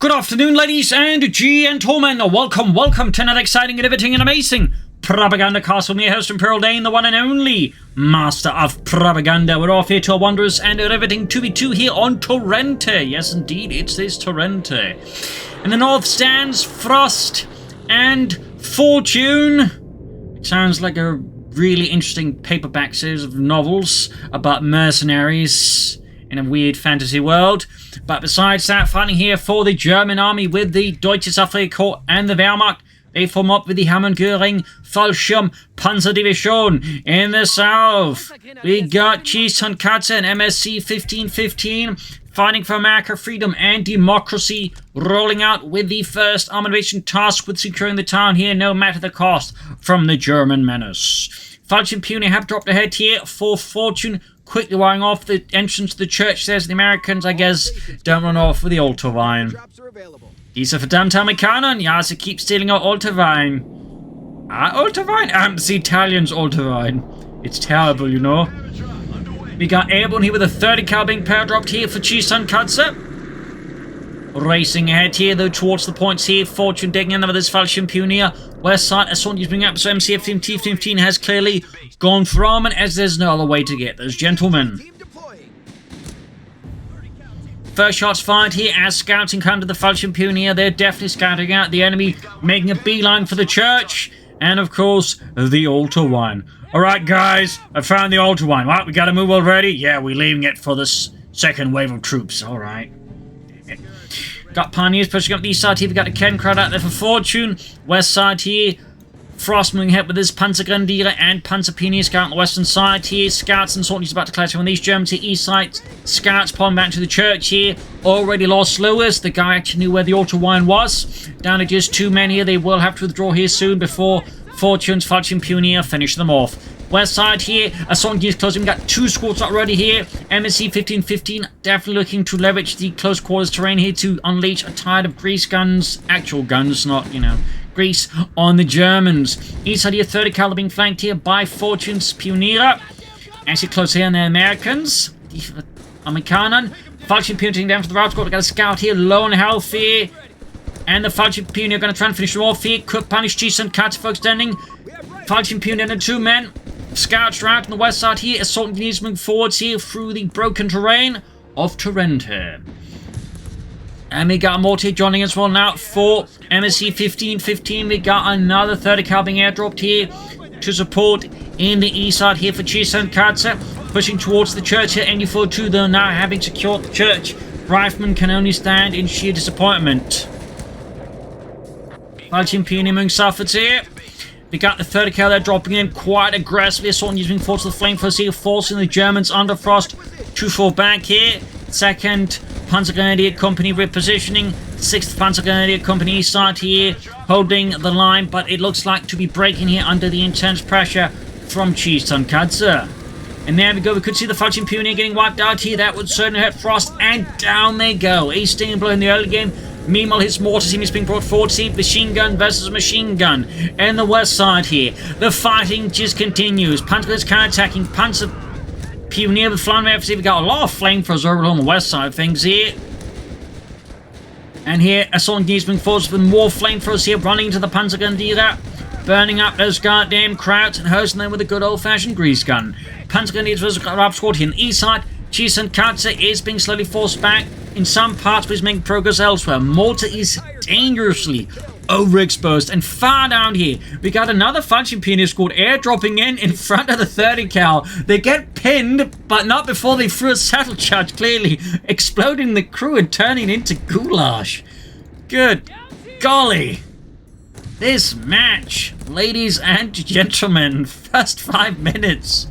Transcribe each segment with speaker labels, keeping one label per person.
Speaker 1: Good afternoon, ladies and gentlemen. Welcome to another exciting, innovating, and amazing Propagandacast with me, host Imperial Dane, the one and only master of propaganda. We're off here to our wondrous and riveting 2v2 here on Torrente. Yes, indeed, it's this Torrente. In the north stands Frost and Fortune. It sounds like a really interesting paperback series of novels about mercenaries in a weird fantasy world. But besides that, fighting here for the German army with the Deutsches Afrikakorps and the Wehrmacht. They form up with the Göring Fallschirm Panzerdivision. In the south, we got CheeseT and MSC 1515 fighting for America, freedom, and democracy, rolling out with the first armed invasion task with securing the town here, no matter the cost, from the German menace. Falchion Pioneer have dropped ahead here for Fortune, quickly wiring off the entrance to the church. Says the Americans, I guess, don't run off with the altar wine. Diese verdammte Amerikaner, ja, sie keep stealing our altar wine. Altar wine? It's the Italians' altar wine. It's terrible, you know. We got Airborne here with a 30 cal being power dropped here for CheeseT. Racing ahead here, though, towards the points here. Fortune digging in there with this Falchion Pioneer. West side, Assault is bringing up, so MCF 1515 has clearly gone from, and as there's no other way to get those gentlemen. First shots fired here as scouts encounter the Falchion Pioneer. They're definitely scouting out the enemy, making a beeline for the church, and of course, the altar wine. Alright guys, I found the altar wine. What, we gotta move already? Yeah, we're leaving it for this second wave of troops. Alright. Got Pioneers pushing up the east side here. We got a Ken crowd out there for Fortune. West side here. Frost moving ahead with his Panzergrenadier and Panzer Pioneer scout on the western side here. Scouts and Sortney's about to clash on these Germans here. East side. Scouts pulling back to the church here. Already lost Lewis. The guy actually knew where the altar wine was. Down to just 2 men here. They will have to withdraw here soon before Fortune's Falchion Pioneer finish them off. West side here, Assault is closing. We got 2 squads already here. MSC 1515 definitely looking to leverage the close quarters terrain here to unleash a tide of grease guns. Actual guns, not, you know, grease on the Germans. East side here, 30 cal being flanked here by Fortune's Pioneer. Actually close here on the Americans. The Amerikaner. Falchion Pioneer down for the route squad. We got a scout here, low on health here. And the Falchion Pioneer going to try and finish them off here. Could punish CheeseT folks standing. Falchion Pioneer and 2 men. Scouts route on the west side here. Assault engineers moving forwards here through the broken terrain of Torrente. And we got a mortar joining as well now for MSC 1515. We got another 30 cal being airdropped here to support in the east side here for CheeseT. Pushing towards the church here. NU42 though now having secured the church. Riflemen can only stand in sheer disappointment. Falchion Pioneer moving southwards here. We got the 30 cal there dropping in quite aggressively. Assault using force of the flamethrowers here, forcing the Germans under Frost to fall back here. 2nd Panzergrenadier Company repositioning. 6th Panzergrenadier Company east side here, holding the line, but it looks like to be breaking here under the intense pressure from CheeseT. And there we go, we could see the Falchion Pioneer getting wiped out here. That would certainly hurt Frost, and down they go. A stinging blow in the early game. Meanwhile, his mortar team is being brought forward. See, machine gun versus machine gun. And the west side here, the fighting just continues. Panzer is counter-attacking. Panzer Pioneer with flying rifles. We've got a lot of flamethrowers over on the west side of things here. And here, Assault engineers moving forward with more flamethrowers here, running into the Panzergrenadier, burning up those goddamn crowds and hosing them with a good old-fashioned grease gun. Panzergrenadiers versus Arab squad here on the east side. CheeseT is being slowly forced back in some parts, but is making progress elsewhere. Malta is dangerously overexposed, and far down here we got another Falchion Pioneer squad airdropping in front of the 30 cal. They get pinned, but not before they threw a saddle charge, clearly exploding the crew and turning into goulash. Good golly. This match, ladies and gentlemen, first 5 minutes.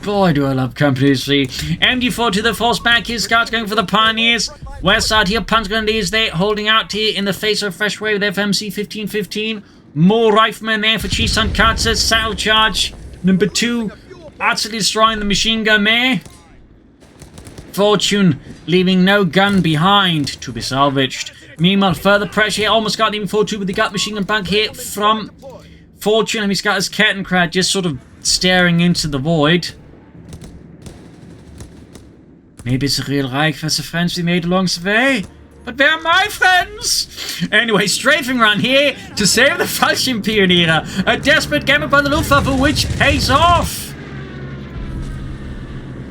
Speaker 1: Boy, do I love Company C. MD4 to the force back here. Scouts going for the Pioneers. West side here, Panzergrenadiers there, holding out here in the face of a fresh wave with FMC 1515. More riflemen there for CheeseT. Saddle charge number 2. Utterly destroying the machine gun there. Fortune leaving no gun behind to be salvaged. Meanwhile, further pressure here. Almost got the M42 with the gut machine gun bug here from Fortune. And he's got his Kettenkrad just sort of staring into the void. Maybe it's a real Reich was the friends we made along the way. But they're my friends! Anyway, strafing run here to save the Fallschirmpioniere. A desperate gamble by the Luftwaffe, which pays off!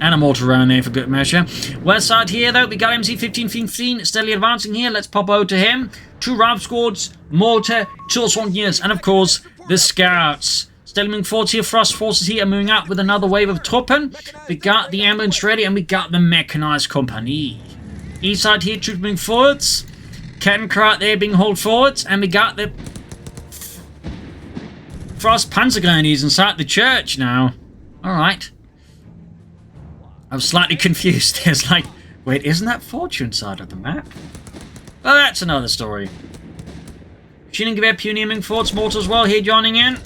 Speaker 1: And a mortar round there for good measure. West side here, though, we got MC-1515 steadily advancing here. Let's pop over to him. 2 Raub squads, mortar, 2 assault units, and of course, the scouts. Steadily moving forwards here. Frost forces here are moving up with another wave of Truppen. We got the ambulance ready, and we got the mechanized company. East side here, troops moving forwards. Kettenkraut there being hauled forwards, and we got the Frost Panzergrenadiers inside the church now. Alright. I was slightly confused. There's like, wait, isn't that Fortune side of the map? Well, that's another story. Machine Gewehr Pioneer moving forwards, mortar as well here joining in.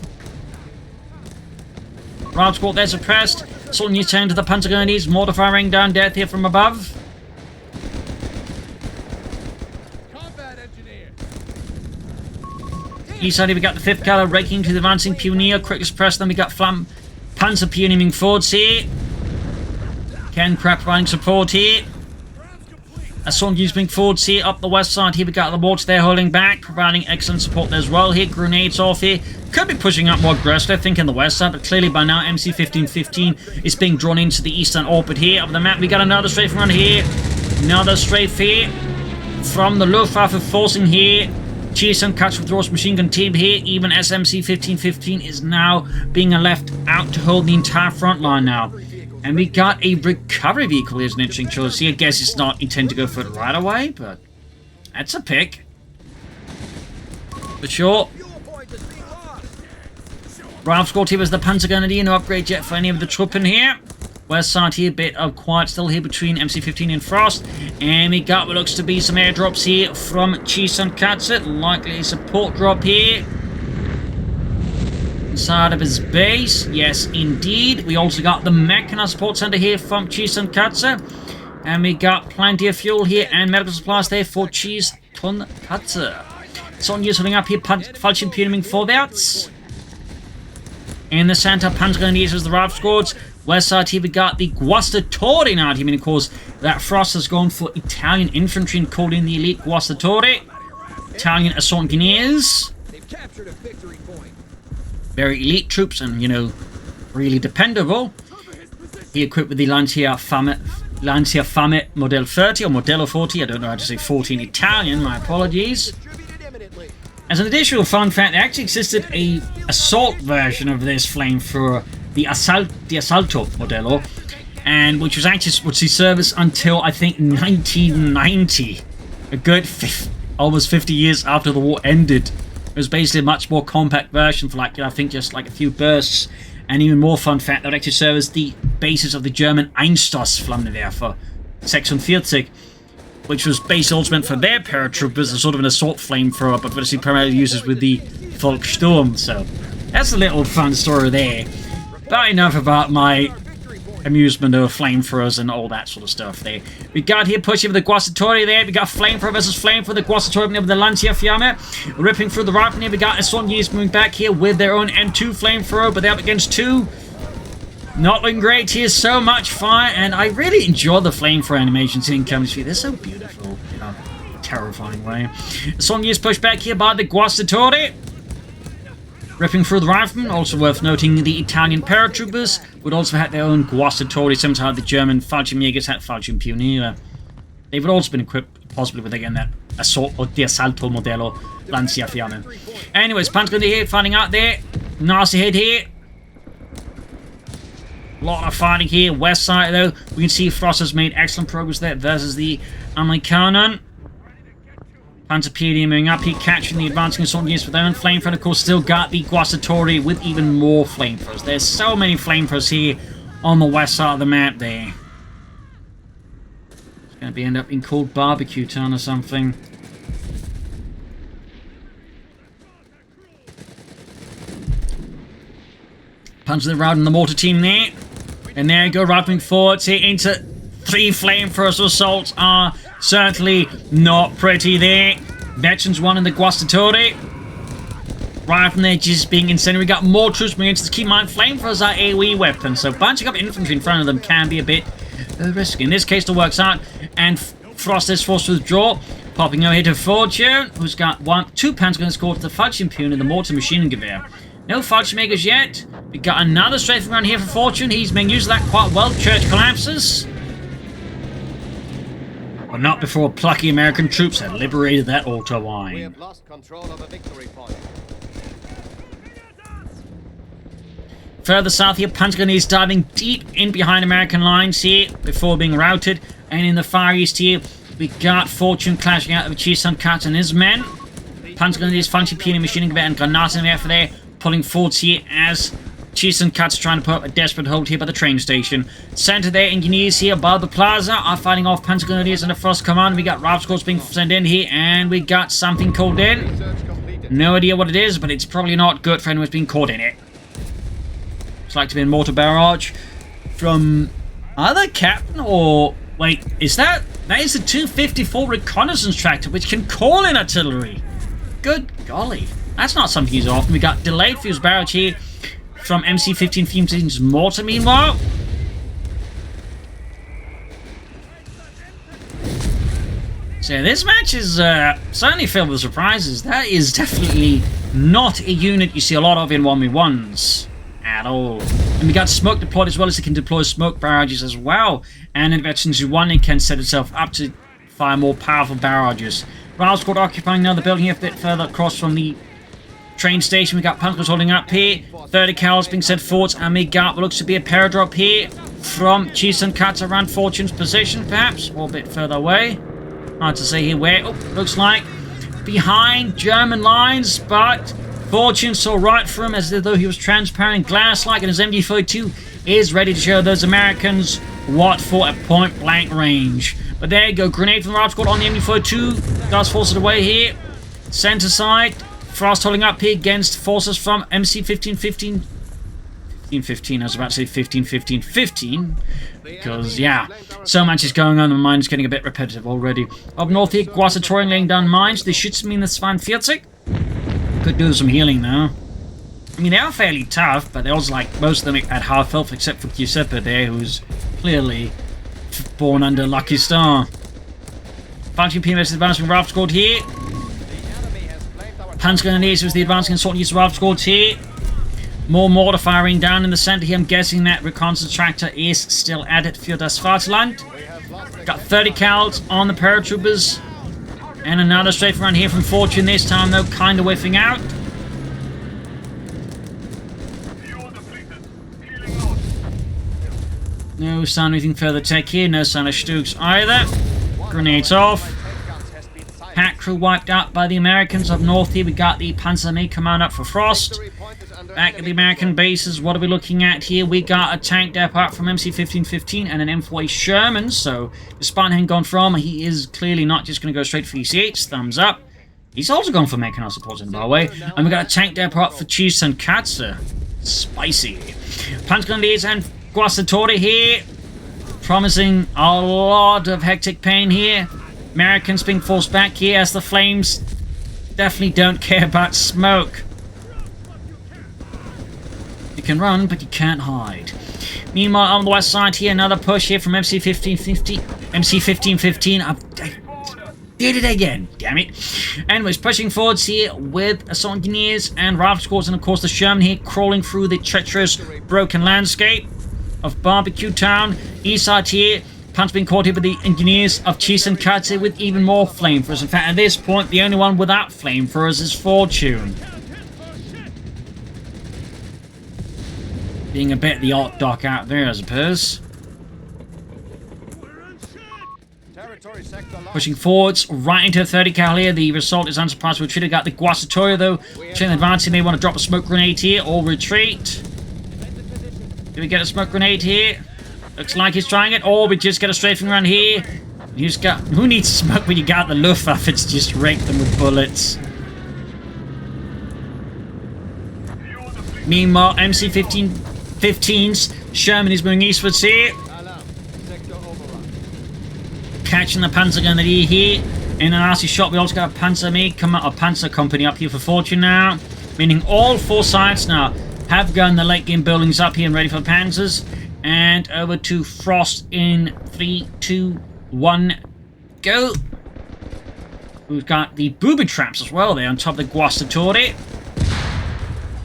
Speaker 1: Raub squad there suppressed. Assault units turn to the Panzergrenadiers, mortar firing down death here from above. East side here we got the 5th Cavalry raking to the advancing Pioneer, quick suppressed. Then we got Panzer Pioneer moving forwards here. Kettenkraut providing support here. Assault units moving forwards here up the west side. Here we got the mortar there holding back, providing excellent support there as well here. Grenades off here. Could be pushing up more aggressively, I think, in the west side, but clearly by now MC-1515 is being drawn into the eastern orbit here of the map. We got another strafe run here. Another strafe here from the Luftwaffe forcing here. CheeseT cuts withdraws machine gun team here. Even SMC-1515 is now being left out to hold the entire front line now. And we got a recovery vehicle. Here's an interesting choice here. I guess it's not intended to go for it right away, but that's a pick. For sure. Raub squad here was the Panzergrenadier. No upgrade yet for any of the Truppen here. West side here, bit of quiet still here between MC-15 and Frost. And we got what looks to be some airdrops here from CheeseT. Likely a support drop here. Inside of his base. Yes, indeed. We also got the mechanized support center here from CheeseT. And we got plenty of fuel here and medical supplies there for CheeseT. Sonya's holding up here. Fallschirmpionier vorwärts. In the center, Panzergrenadiers is the Raub squads. West side here we got the Guastatore now. I mean, of course, that Frost has gone for Italian Infantry and called in the elite Guastatore. Italian assault engineers. They've captured a victory point. Very elite troops and, you know, really dependable. He equipped with the Lancia Fame Model 30 or Modello 40. I don't know how to say 40 in Italian. My apologies. As an additional fun fact, there actually existed a assault version of this flamethrower, the Assalto Modello, and which was actually would see service until I think 1990, a good almost 50 years after the war ended. It was basically a much more compact version for like, I think just like a few bursts, and even more fun fact that would actually serve as the basis of the German Einstoss-Flammenwerfer, Section 40. Which was basically also meant for their paratroopers as sort of an assault flamethrower, but obviously primarily uses with the Volkssturm. So that's a little fun story there. But enough about my amusement of flamethrowers and all that sort of stuff there. We got here pushing with the Guastatore there. We got flamethrower versus flamethrower. The Guastatore with the Lancia Fiamme ripping through the right here. We got Escalation moving back here with their own M2 flamethrower, but they're up against 2. Not looking great here, so much fire, and I really enjoy the flamethrower animations in Chemistry. They're so beautiful in a terrifying way. Sonya is pushed back here by the Guastatore. Ripping through the riflemen, also worth noting the Italian paratroopers would also have their own Guastatore, similar to how the German Fallschirmjägers had Fallschirmpioniere. They would also been equipped, possibly with, again, that assault or the Assalto Modello Lancia Fiamme. Anyways, Panzergrenadier here, finding out there. Nasty hit here. A lot of fighting here. West side, though, we can see Frost has made excellent progress there versus the Amerikaner. Panzergrenadier moving up here, catching the advancing assault units with their own flamethrower. Of course, still got the Guastatore with even more flamethrowers. There's so many flamethrowers here on the west side of the map there. It's going to be end up being called Barbecue Town or something. Punch the route in the mortar team there. And there you go, moving forwards here into 3 flamethrowers. Assaults are certainly not pretty there. Veterans 1 in the Guastatore. Right from there, just being incendiary. We got more troops moving into the key mine. Flamethrowers are AoE weapons, so bunching up infantry in front of them can be a bit risky. In this case, it works out, and Frost is forced to withdraw. Popping over here to Fortune, who's got two Pentagon scored to the Fallschirmjäger and the mortar machine gewehr. No Fallschirmjägers yet. We got another strafing run here for Fortune. He's been using that quite well. Church collapses. But not before plucky American troops had liberated that Autowine.
Speaker 2: We have lost control of a victory point.
Speaker 1: Further south here, Pentagonese diving deep in behind American lines here before being routed. And in the far east here, we got Fortune clashing out with CheeseT and his men. Pentagonese Fallschirmjäger machining gewehr and Granatenwerfer for there, pulling forwards here as CheeseT are trying to put up a desperate hold here by the train station. Center there, engineers here above the plaza are fighting off Pentagonese and the Frost Command. We got Ralph Squads being sent in here, and we got something called in. No idea what it is, but it's probably not good for anyone who's been caught in it. It's like to be a mortar barrage from either captain or... Wait, is that... That is the 254 reconnaissance tractor, which can call in artillery. Good golly. That's not something used often. We got delayed fuse barrage here from MC-15's mortar, meanwhile. So this match is certainly filled with surprises. That is definitely not a unit you see a lot of in 1v1s. At all. And we got smoke deployed as well, as it can deploy smoke barrages as well. And in Veterans 1, it can set itself up to fire more powerful barrages. Ralph Squad occupying another building here a bit further across from the train station. We got Punters holding up here. 30 cals being sent forwards, and we got what looks to be a paradrop here from CheeseT around Fortune's position, perhaps, or a bit further away. Hard to say here where. Oh, looks like behind German lines, but Fortune saw right through him as though he was transparent and glass-like, and his MD-42 is ready to show those Americans what for a point-blank range. But there you go, grenade from the Ralph Squad on the MD-42. Does force it away here. Center side, Frost holding up here against forces from MC-15. 15, I was about to say 15. Because, yeah, so much is going on, the mine's getting a bit repetitive already. Up north here, Guasatorian laying down mines. They should mean the 42. Could do some healing now. I mean, they are fairly tough, but they're also like most of them at half health, except for Giuseppe there, who's clearly born under Lucky Star. Function PMS advancing Ralph Squad here. Pentagonese with the advancing assault use Ralph Squad here. More mortar firing down in the center here. I'm guessing that reconnaissance tractor is still at it for das Vaterland. Got 30 cals on the paratroopers. And another strafe run here from Fortune, this time though kind of whiffing out. No sign of anything further tech here, no sign of Stooks either. Grenades off. Pack crew wiped out by the Americans. Up north here we got the Panzerarmee command up for Frost. Back at the American bases, what are we looking at here? We got a tank depot from MC-15 and an M4A Sherman, so despite him gone from, he is clearly not just going to go straight for ECH, thumbs up. He's also gone for mechanized support in the way. And we got a tank depot for CheeseT. Spicy. Pentagonese and Guasatori here, promising a lot of hectic pain here. Americans being forced back here as the flames definitely don't care about smoke. You can run, but you can't hide. Meanwhile, on the west side here, another push here from MC-15. I did it again, damn it. Anyways, pushing forwards here with assault engineers and Ralph Squads, and of course the Sherman here crawling through the treacherous, broken landscape of Barbecue Town. East side here, Punch being caught here with the engineers of CheeseT with even more flamethrowers. In fact, at this point, the only one without flamethrowers is Fortune. Being a bit the alt doc out there, I suppose. Pushing forwards, right into a 30 cal here. The result is unsurprised. We should have got the Guasatoria though. Chilling advancing, they want to drop a smoke grenade here or retreat. Do we get a smoke grenade here? Looks like he's trying it. Or we just get a strafing run here. Who needs smoke when you got the Luftwaffe? It's just rake them with bullets. Meanwhile, MC-15's Sherman is moving eastwards here. Catching the Panzer Gunner here. In an RC shot, we also got a Panzer Company up here for Fortune now. Meaning all four sides now have gotten the late game buildings up here and ready for the Panzers. And over to Frost in 3, 2, 1, go. We've got the booby traps as well there on top of the Guastatore.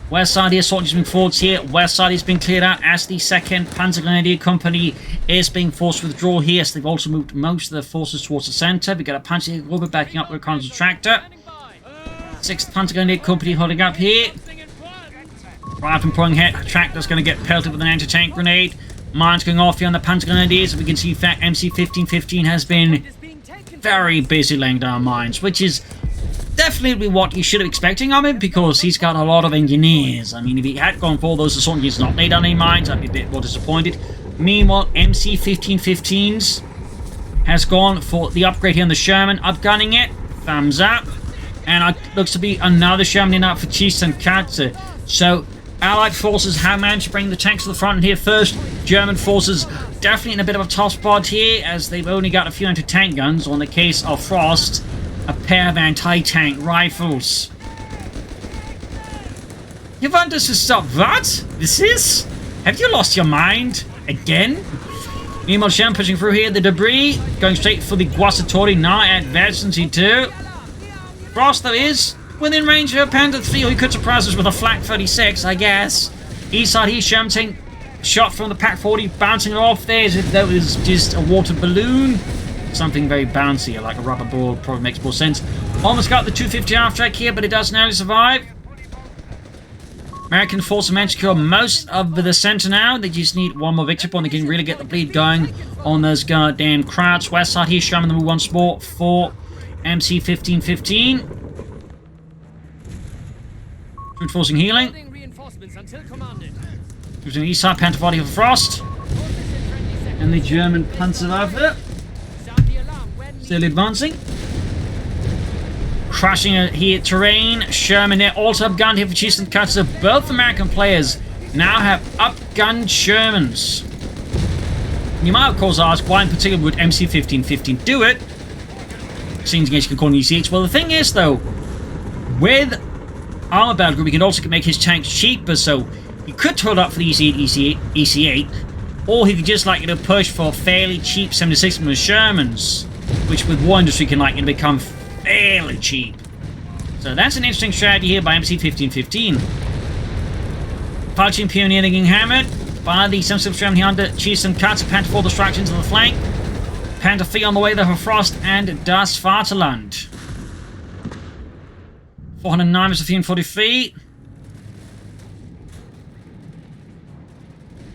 Speaker 1: West side here, soldiers moving forwards here. West side has been cleared out as the 2nd Panzer Grenadier Company is being forced to withdraw here. So they've also moved most of their forces towards the centre. We've got a Panzer Grenadier backing up with a Reconnaissance Tractor. 6th Panzer Grenadier Company holding up here. Right from pulling ahead, Tractor's going to get pelted with an anti-tank grenade. Mines going off here on the Panzer Grenadiers. We can see, in fact, MC-1515 has been very busy laying down mines, which is definitely what you should have expecting of him, because he's got a lot of engineers. I mean, if he had gone for those assault engineers not laid down any mines, I'd be a bit more disappointed. Meanwhile, MC-1515s has gone for the upgrade here on the Sherman, upgunning it. Thumbs up. And it looks to be another Sherman in out for CheeseT. So, Allied forces have managed to bring the tanks to the front here first. German forces definitely in a bit of a tough spot here, as they've only got a few anti-tank guns, or in the case of Frost, a pair of anti-tank rifles. You want us to stop what? This is? Have you lost your mind? Again? Meanwhile, Shem pushing through here, the debris, going straight for the Guastatore, now at Versency 2. Frost, though, is within range of a Panther 3, or he could surprise us with a Flak 36, I guess. East side here, Shem taking shot from the Pack 40, bouncing off there as if that was just a water balloon. Something very bouncy, like a rubber ball, probably makes more sense. Almost got the 250 half track here, but it does narrowly survive. American forces managed to secure most of the center now. They just need one more victory point. They can really get the bleed going on those goddamn crowds. West side here, showing them one sport for MC-1515. Reinforcing healing. Using east side, Panther body for Frost. And the German Panzerwaffe. Still advancing. Crashing here, Torrente. Sherman there, also upgunned here for CheeseT. So both American players now have upgunned Shermans. You might of course ask, why in particular would MC-1515 do it? Seems in case you can call an ECH. Well, the thing is though, with Armor Battle Group, we can also make his tanks cheaper, so he could hold up for the EC8, or he could just push for fairly cheap 76mm Shermans, which with war industry can become fairly cheap. So that's an interesting strategy here by MC-1515. Falchion Pioneer getting hammered by the 76 Sherman here under CheeseT. Panther 4 distractions to the flank. Panther 3 on the way there for Frost and Das Vaterland. 409 versus 343.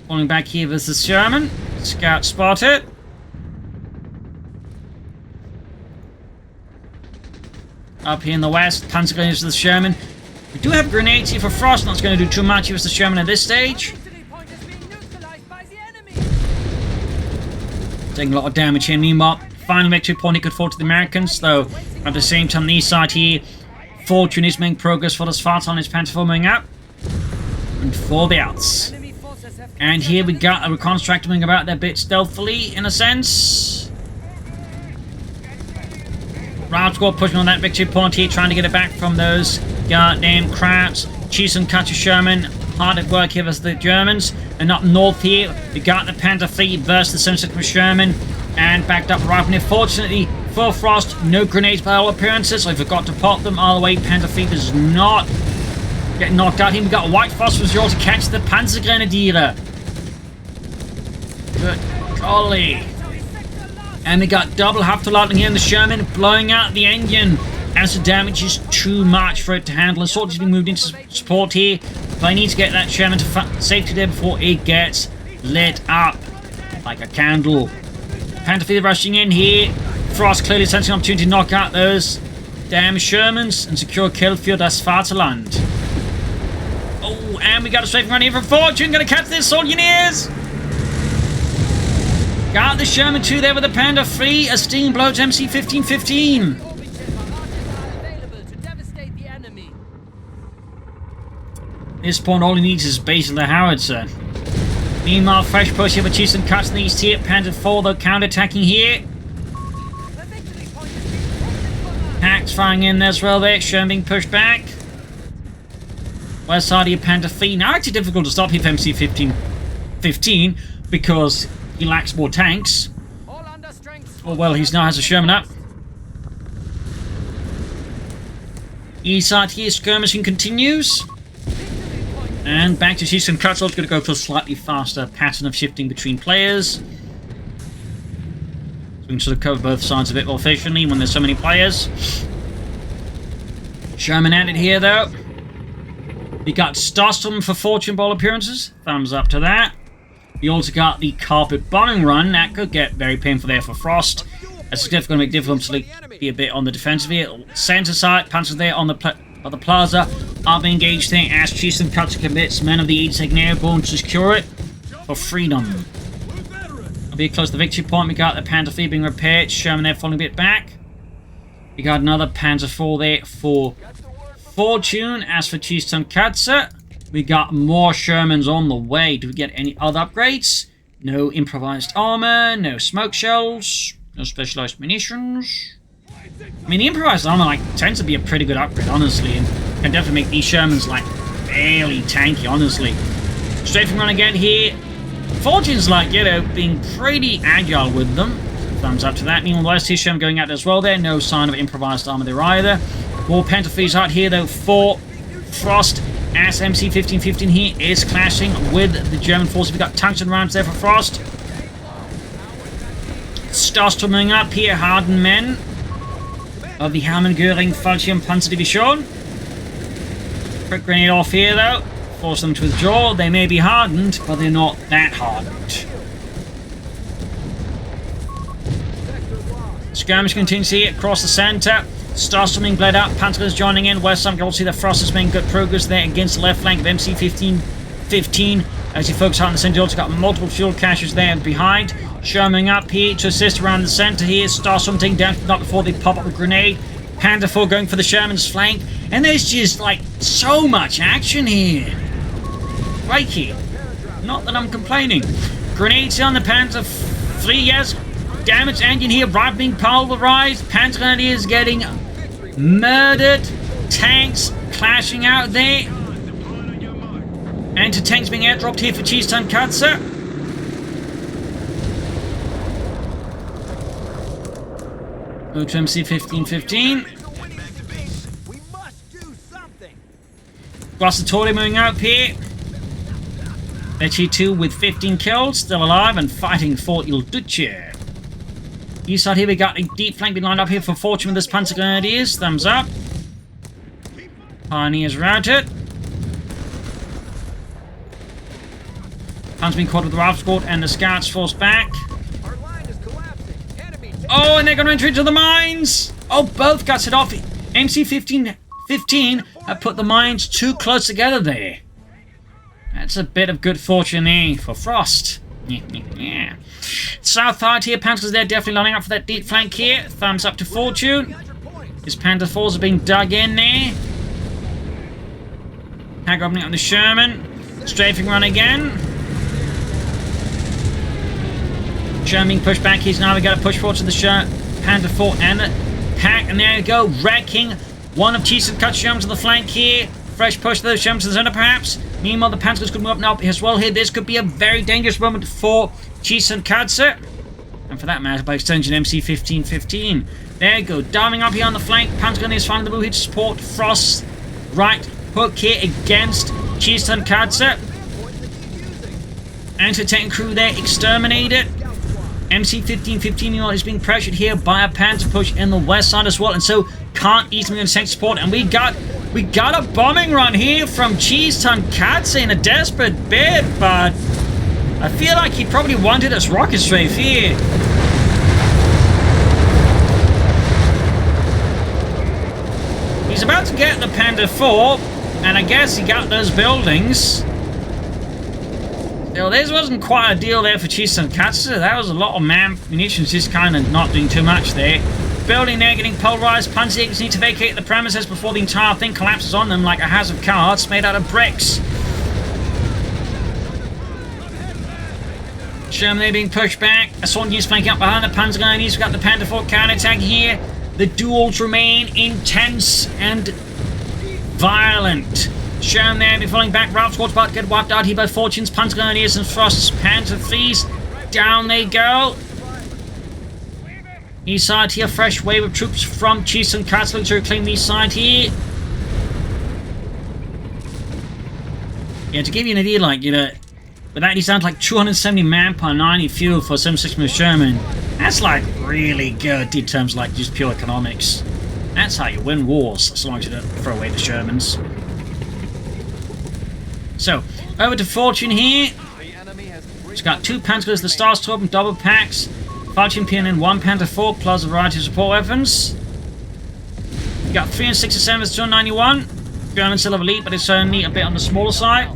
Speaker 1: Falling back here versus Sherman. Scout spotted. Up here in the west, Panzer Grenadiers versus Sherman. We do have grenades here for Frost, not going to do too much versus Sherman at this stage. Taking a lot of damage here. Meanwhile, final victory point he could fall to the Americans, though at the same time, the east side here, Fortune is making progress for the Spartan, his Panther moving up. And for the outs. And here we got a reconnaissance tractor moving about there a bit stealthily, in a sense. Round squad pushing on that victory point here, trying to get it back from those goddamn crowds. CheeseT Sherman, hard at work here versus the Germans. And up north here, we got the Panther 3 versus the 76 Sherman. And backed up right from here. Fortunately for Frost, no grenades by all appearances. So I forgot to pop them all the way. Panther 3 does not get knocked out here. We got White Phosphorus to catch the Panzer Grenadier. Good golly. And we got double Haftorladen here in the Sherman, blowing out the engine as the damage is too much for it to handle. The soldiers being moved into support here, but I need to get that Sherman to safety there before it gets lit up like a candle. Panther 3 rushing in here. Frost clearly sensing an opportunity to knock out those damn Shermans and secure kill for Das Vaterland. Oh, and we got a strafing run here from Fortune. Gonna catch this, Soldieers! Got the Sherman 2 there with the Panther 3. A steam blow to MC-1515. At this point, all he needs is base of the howitzer. Meanwhile, fresh push here for CheeseT cuts in the east here. Panther 4, though, counter-attacking here. Hacks firing in there as well there. Sherman being pushed back. West side here, Panther 3. Now, actually difficult to stop here for MC-1515 because he lacks more tanks. Oh well, he now has a Sherman up. East side here, skirmishing continues. And back to CheeseT and CoH3. Going to go for a slightly faster pattern of shifting between players. So we can sort of cover both sides a bit more efficiently when there's so many players. Sherman at it here, though. We got Starstorm for Fortune Ball appearances. Thumbs up to that. We also got the Carpet Bombing Run. That could get very painful there for Frost. It's going to make it difficult to be a bit on the defensive here. Center side, Panzers there on the plaza are being engaged there as CheeseT and CoH3 commits men of the 82nd Airborne to secure it for freedom. A bit close to the victory point. We got the Panther 3 being repaired. Sherman there falling a bit back. We got another Panzer 4 there for Fortune. As for CheeseT and CoH3, we got more Shermans on the way. Do we get any other upgrades? No improvised armor, no smoke shells, no specialized munitions. I mean, the improvised armor tends to be a pretty good upgrade, honestly, and can definitely make these Shermans fairly tanky, honestly. Strafing run again here. Fortune's being pretty agile with them. Thumbs up to that. Meanwhile, the last two Sherman going out as well there. No sign of improvised armor there either. More Panther 3s out here though for Frost. As MC-1515 here is clashing with the German forces. We've got tungsten rounds there for Frost. Starstorming up here, hardened men of the Göring Fallschirm Panzer Division. Quick grenade off here though. Force them to withdraw. They may be hardened, but they're not that hardened. Skirmish continues here across the center. Starstorming bled up. Panzers joining in. West some can also see the Frost is making good progress there against the left flank of MC-1515. As he focuses on the center, also got multiple fuel caches there behind. Sherming up here to assist around the center here. Starstorm taking down, not before they pop up a grenade. Panther 4 going for the Sherman's flank. And there's just so much action here. Right here. Not that I'm complaining. Grenades on the Panther 3, yes. Damaged engine here, right being pulverized. Panther Grenadiers getting murdered. Tanks clashing out there. Anti-tanks being airdropped here for CheeseT and CoH3. Go to MC-1515. Glossatory moving up here. Betchy 2 with 15 kills, still alive and fighting for Il Duce. East side here, we got a deep flank being lined up here for Fortune with this Panzer Grenadiers. Thumbs up. Pioneers routed. Panzer being caught with the Ralph Squad and the Scouts forced back. Oh, and they're going to enter into the mines! Oh, both got set off. MC-1515 have put the mines too close together there. That's a bit of good fortune there for Frost. Yeah. South side here, Panthers there definitely lining up for that deep flank here. Thumbs up to Fortune. His Panther 4s are being dug in there. Hag opening up the Sherman. Strafing run again. Sherman being pushed back. He's now we got to push forward to the Panther 4 and the pack. And there you go, wrecking one of CheeseT and CoH3 Shermans on the flank here. Fresh push to those Shermans in the center perhaps. Meanwhile, the Panthers could move up now as well here. This could be a very dangerous moment for CheeseT and CoH3. And for that matter, by extension, MC-1515. There you go, diving up here on the flank. Panther is finding the move here to support Frost's right hook here against CheeseT and CoH3. Anti-tank crew there exterminated. MC-1515 is being pressured here by a Panther push in the west side as well, and so can't easily tank support. And we got a bombing run here from CheeseT and CoH3 in a desperate bid, but I feel like he probably wanted us rocket strafe here. He's about to get the Panther 4, and I guess he got those buildings. Still, this wasn't quite a deal there for CheeseT and CoH3. That was a lot of munitions just kind of not doing too much there. Building there getting pulverized. Panzers need to vacate the premises before the entire thing collapses on them like a house of cards made out of bricks. Sherman there being pushed back. Assault units flanking up behind the Panzer Grenadiers. We've got the Panther 4 counterattack here. The duels remain intense and violent. Sherman there be falling back. Ralph Squad's about to get wiped out here by Fortune's Panzer Grenadiers and Frost's Panther 3s. Down they go. East side here, fresh wave of troops from CheeseT and CoH3 to reclaim the east side here. Yeah, to give you an idea, like, you know, but that is down to like 270 manpower, 90 fuel for 76mm Sherman. That's like really good in terms of like just pure economics. That's how you win wars, as long as you don't throw away the Shermans. So, over to Fortune here. It's got 2 Panzers, the Starstorm, double packs, Falchion PNN, 1 Panther 4, plus a variety of support weapons. You got 367 with 291. German still have elite, but it's only a bit on the smaller side.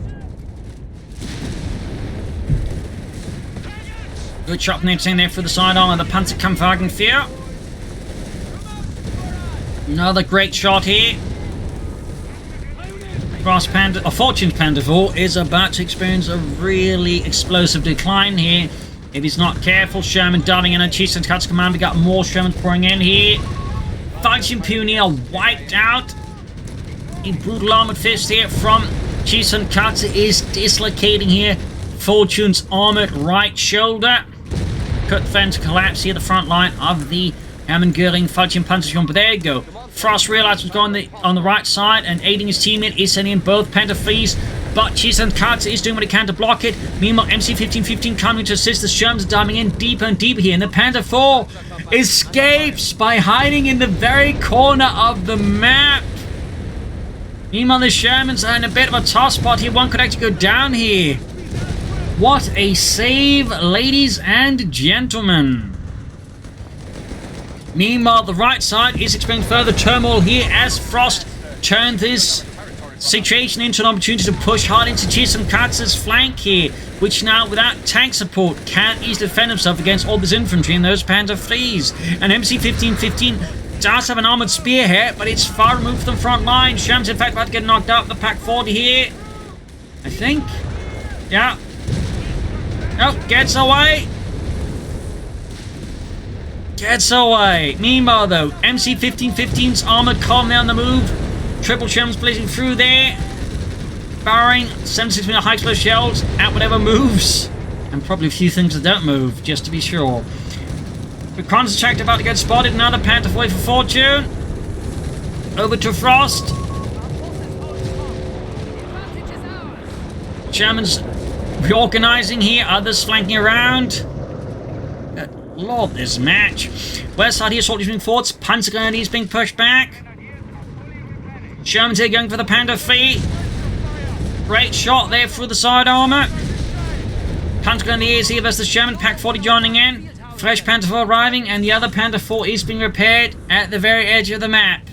Speaker 1: Good shot from there through the sidearm of the Panzerkampfwagen 4. Another great shot here. Fortune's Panther 4 is about to experience a really explosive decline here. If he's not careful, Sherman diving in on CheeseT Cuts command. We got more Shermans pouring in here. Falchion Pioneer wiped out. A brutal armored fist here from CheeseT Cuts is dislocating here Fortune's armored right shoulder. Cut then to collapse here the front line of the Göring Falchion Panzerschirm. But there you go. Frost realized what's going on the right side and aiding his teammate is sending in both Panther 3s. But CheeseT Cuts is doing what he can to block it. Meanwhile, MC-1515 coming to assist. The Shermans are diving in deeper and deeper here. And the Panther 4 escapes by hiding in the very corner of the map. Meanwhile, the Shermans are in a bit of a tough spot here. One could actually go down here. What a save, ladies and gentlemen. Meanwhile, the right side is experiencing further turmoil here as Frost turned this situation into an opportunity to push hard into CheeseT Cuts' flank here, which now, without tank support, can't easily defend himself against all this infantry and those Panther 3s. And MC-1515 does have an armored spear here, but it's far removed from the front line. Sherman's in fact about to get knocked out. The Pack 40 here, I think. Yeah. Oh, gets away. Gets away. Meanwhile, though, MC-1515's armored column there on the move. Triple Shermans blazing through there. Firing 76mm high explosive shells at whatever moves. And probably a few things that don't move, just to be sure. Reconnaissance track about to get spotted. Another Panther 4 for Fortune. Over to Frost. Shermans reorganizing here. Others flanking around. Lord, this match. West side here, soldiers moving forwards. Panzer Grenadiers being pushed back. Shermans here going for the Panther 3. Great shot there through the side armor. Panzer Grenadiers here versus the Sherman. Pack 40 joining in. Fresh Panther 4 arriving, and the other Panther 4 is being repaired at the very edge of the map.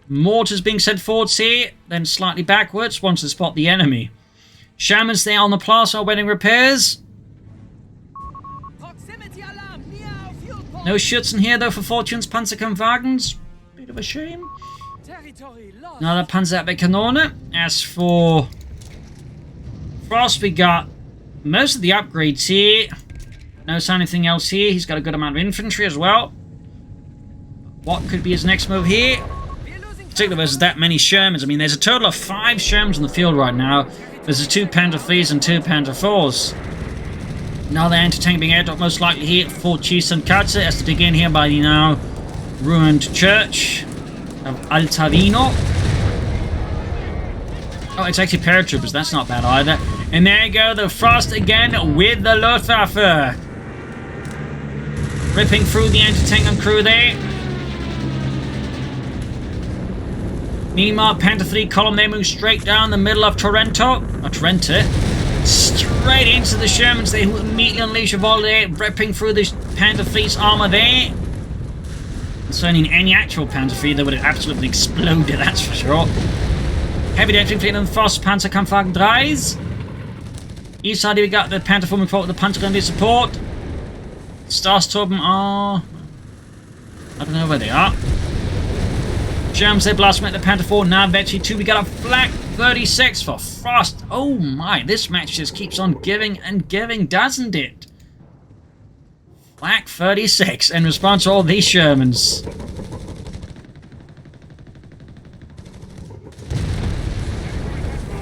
Speaker 1: Mortars being sent forwards here, then slightly backwards once they spot the enemy. Shermans there on the plaza awaiting repairs. No Schützen here though for Fortune's Panzerkampfwagens. Bit of a shame. Another Panzerabwehrkanone. As for Frost, we got most of the upgrades here. No sign of anything else here. He's got a good amount of infantry as well. What could be his next move here? Particularly versus that many Shermans. I mean, there's a total of 5 Shermans on the field right now. There's 2 Panther 3s and 2 Panther 4s. Now the anti-tank being airdropped most likely here for CheeseT Cuts as to dig in here by the now ruined church of Altavino. Oh, it's actually paratroopers. That's not bad either. And there you go, the Frost again with the Luftwaffe. Ripping through the anti-tank crew there. Meanwhile, Panther 3 column there moves straight down the middle of Torrente. Straight into the Shermans. They immediately unleash a volley there, ripping through the Panther 3's armor there. Concerning any actual Panther 3, they would have absolutely exploded, that's for sure. Heavy infantry fleet on the Frost Panzerkampfwagen 3s. East side, we got the Panther 4 moving forward with the Panzer Grenadier support. Starstorm are... I don't know where they are. Shermans they blast at the Panther 4, now Vetchi 2. We got a Flak 36 for Frost. Oh my, this match just keeps on giving and giving, doesn't it? Flak 36 in response to all these Shermans.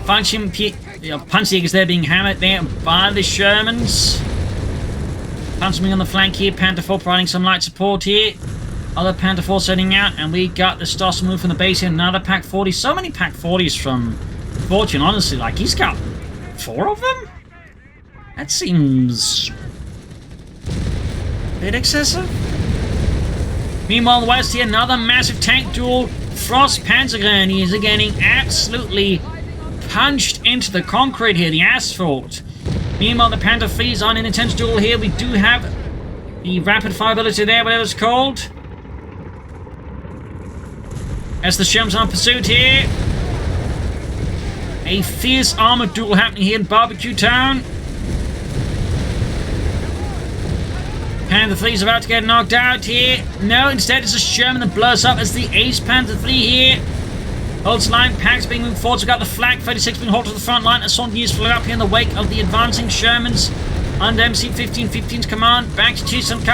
Speaker 1: Panzerjägers there being hammered there by the Shermans. Panzerwing on the flank here, Panther 4 providing some light support here. Other Panther Force heading out, and we got the Stoss move from the base here. Another Pack 40. So many Pack 40s from Fortune, honestly. Like, he's got 4 of them? That seems a bit excessive. Meanwhile, on the west here, another massive tank duel. Frost Panzergren, he is getting absolutely punched into the concrete here, the asphalt. Meanwhile, the Panther Fleet on an intense duel here. We do have the rapid fire ability there, whatever it's called. As the Shermans are in pursuit here. A fierce armored duel happening here in Barbecue Town. Panther Fleet is about to get knocked out here. No, instead it's a Sherman that blows up as the Ace Panther Fleet here holds line. Packs being moved forward. So we've got the Flak 36 being hauled to the front line. Assault is flew up here in the wake of the advancing Shermans under MC 1515's command. Back to CheeseT.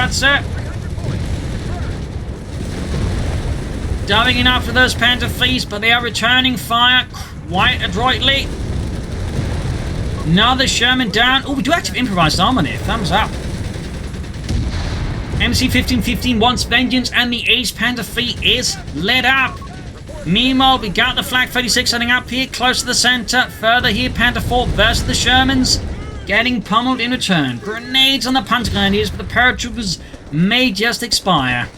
Speaker 1: Diving in after those Panther Fleets, but they are returning fire quite adroitly. Another Sherman down. Oh, we do active improvised armor there. Thumbs up. MC 1515 wants vengeance, and the Ace Panther Fleet is lit up. Meanwhile, we got the Flak 36 heading up here, close to the center. Further here, Panther 4 versus the Shermans, getting pummeled in return. Grenades on the Panther Grenadiers, but the paratroopers may just expire.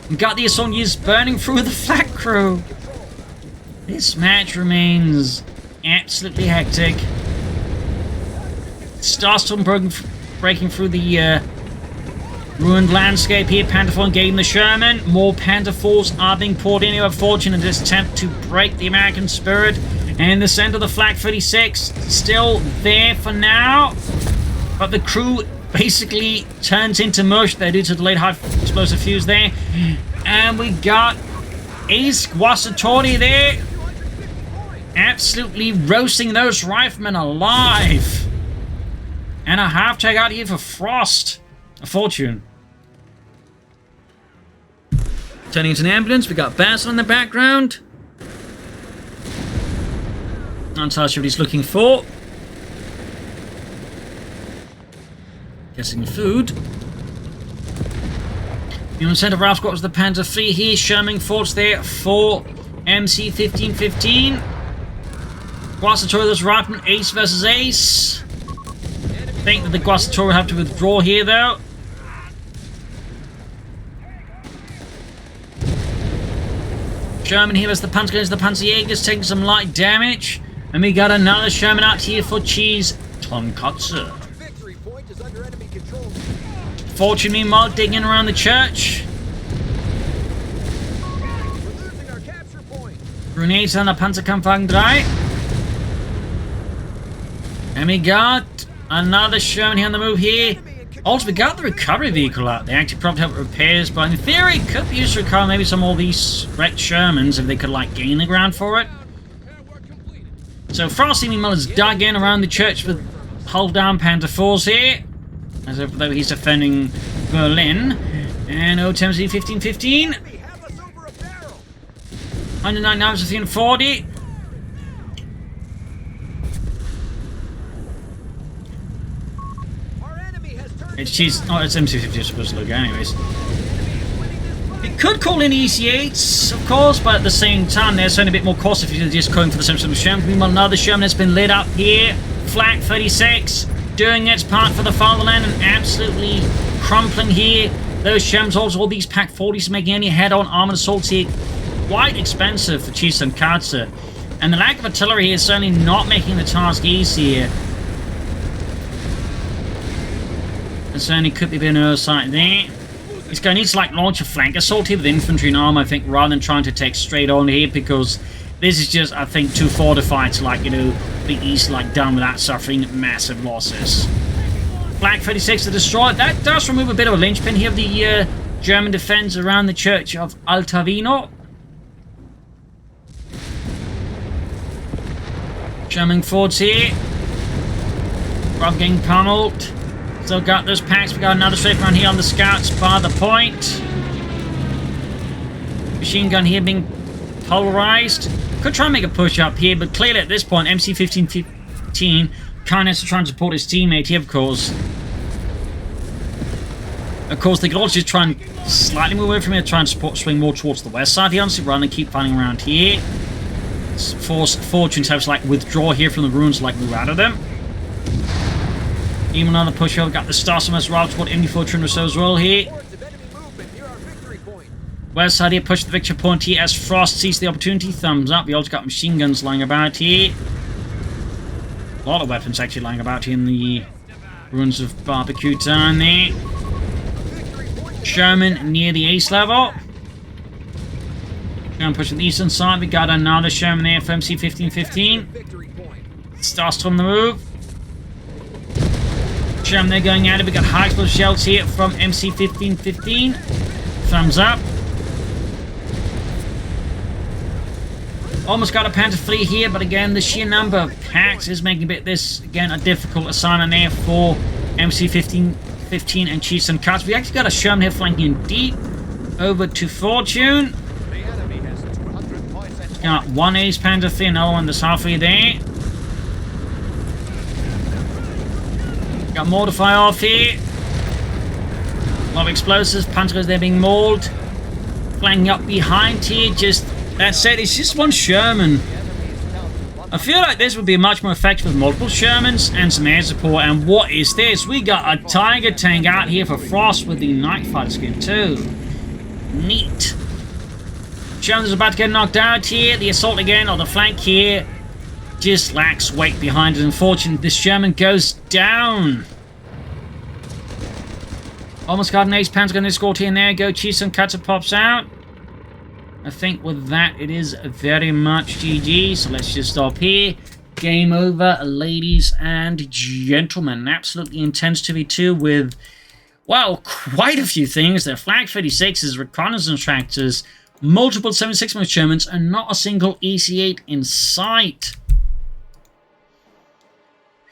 Speaker 1: We got the assault units burning through the Flak crew. This match remains absolutely hectic. Starstorm breaking through the ruined landscape here. Panther 4 engaging the Sherman. More Panther 4s are being poured in here of Fortune in this attempt to break the American spirit. And in the center of the Flak 36, still there for now. But the crew basically turns into mush there due to the late high explosive fuse there. And we got Ace Guasatori there. Absolutely roasting those riflemen alive. And a half take out here for Frost. A Fortune. Turning into an ambulance, we got Basil in the background. Not entirely sure what he's looking for. Guessing food. In the center of our squad was the Panther Fleet here. Sherman forts there for MC 1515. Guasatori's rifleman, Ace versus Ace. I think that the Guasatori will have to withdraw here though. Sherman here as the Panzer goes to the Panzerjägers, taking some light damage. And we got another Sherman out here for CheeseT. Fortune meanwhile digging around the church. Grenades on the Panzerkampfwagen 3. And we got another Sherman here on the move here. Also, we got the recovery vehicle out there. Actually, probably help with repairs, but in theory, it could be used to recover maybe some of these wrecked Shermans if they could, like, gain the ground for it. So, Frosty meanwhile is dug in around the church with hull down Panther 4s here, as if though he's defending Berlin. And OTMZ 1515. 109 knives with 40. It's cheese. Oh, it's MC50 supposed to look anyways. It could call in EC8s, of course, but at the same time, they're certainly a bit more cost if you're just going for the same sort of Sherman. Meanwhile, another Sherman has been lit up here. Flak 36 doing its part for the fatherland and absolutely crumpling here. Those Shermans, also all these Pack 40s making any head-on armored assaults here quite expensive for CheeseT. And the lack of artillery here is certainly not making the task easier. There certainly could be a bit of an oversight there. He's going to need to like launch a flank assault here with infantry and armor, I think, rather than trying to take straight on here, because this is just, I think, too fortified to, like, you know, be easily like done without suffering massive losses. Flak 36 to destroy. That does remove a bit of a linchpin here of the German defense around the church of Altavino. German forts here. Rob getting pummeled. Still got those packs. We got another strafe around here on the scouts by the point. Machine gun here being polarized. Could try and make a push up here, but clearly at this point, MC 1515 kind of has to try and support his teammate here, of course. Of course, they could also just try and slightly move away from here, try and swing more towards the west side here, honestly, rather than keep fighting around here. Force Fortunes have to, like, withdraw here from the ruins, like, move out of them. Even on the push over, got the Starsummers route toward Infantry or so as well here. West side here, push the victory point here as Frost sees the opportunity. Thumbs up. We also got machine guns lying about here. A lot of weapons actually lying about here in the ruins of Barbecue Town there. Sherman near the ace level. Sherman pushing the eastern side. We got another Sherman there for MC 1515. Starts on the move. Sherman there going at it. We got high explosive shells here from MC 1515. Thumbs up. Almost got a Panther fleet here, but again, the sheer number of packs is making this, again, a difficult assignment there for MC 1515 and CheeseT. We actually got a Sherman here flanking in deep over to Fortune. Got one Ace Panther fleet, another one that's halfway there. Got more to fire off here. A lot of explosives. Panthers there being mauled. Flanking up behind here. Just, that said, it's just one Sherman. I feel like this would be much more effective with multiple Shermans and some air support. And what is this? We got a Tiger tank out here for Frost with the Night Fighter skin too. Neat. Sherman's about to get knocked out here. The assault again, or the flank here, just lacks weight behind it. Unfortunately, this Sherman goes down. Almost got an Ace Panther gun escort here, and there you go. CheeseT pops out. I think with that, it is very much GG. So let's just stop here. Game over, ladies and gentlemen. Absolutely intense 2v2 with, well, quite a few things. There are Flag 36s, reconnaissance tractors, multiple 76mm Shermans, and not a single EC8 in sight.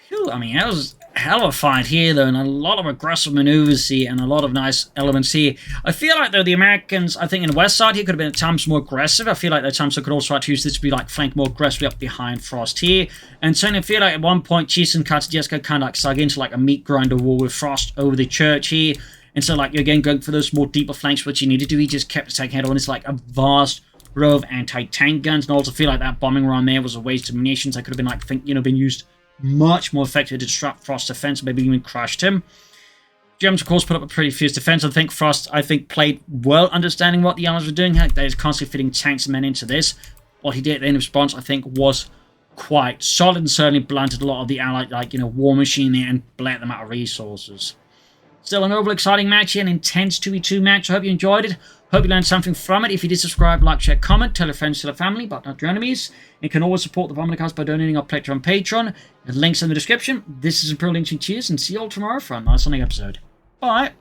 Speaker 1: Phew, I mean, that was a hell of a fight here, though, and a lot of aggressive maneuvers here, and a lot of nice elements here. I feel like, though, the Americans, I think in the west side here, could have been at times more aggressive. I feel like at times they could also try to use this to be, like, flanked more aggressively up behind Frost here. And certainly I feel like at one point, CheeseT just got kind of, like, sug into, like, a meat grinder war with Frost over the church here. And so, like, you're again going for those more deeper flanks, which you needed to. He just kept attacking head on. It's like a vast row of anti-tank guns. And I also feel like that bombing run there was a waste of munitions. That could have been, like, been used much more effectively to disrupt Frost's defense, maybe even crushed him. Germans, of course, put up a pretty fierce defense. I think Frost, played well, understanding what the Allies were doing. They was constantly fitting tanks and men into this. What he did in response, I think, was quite solid and certainly blunted a lot of the Allied, war machine there and bled them out of resources. Still an overall exciting match here, an intense 2v2 match. I hope you enjoyed it. Hope you learned something from it. If you did, subscribe, like, share, comment, tell your friends, tell your family, but not your enemies. You can always support the Propagandacaster by donating our pledge on Patreon. The links in the description. This is Imperial Lynch and cheers, and see you all tomorrow for a nice episode. Bye.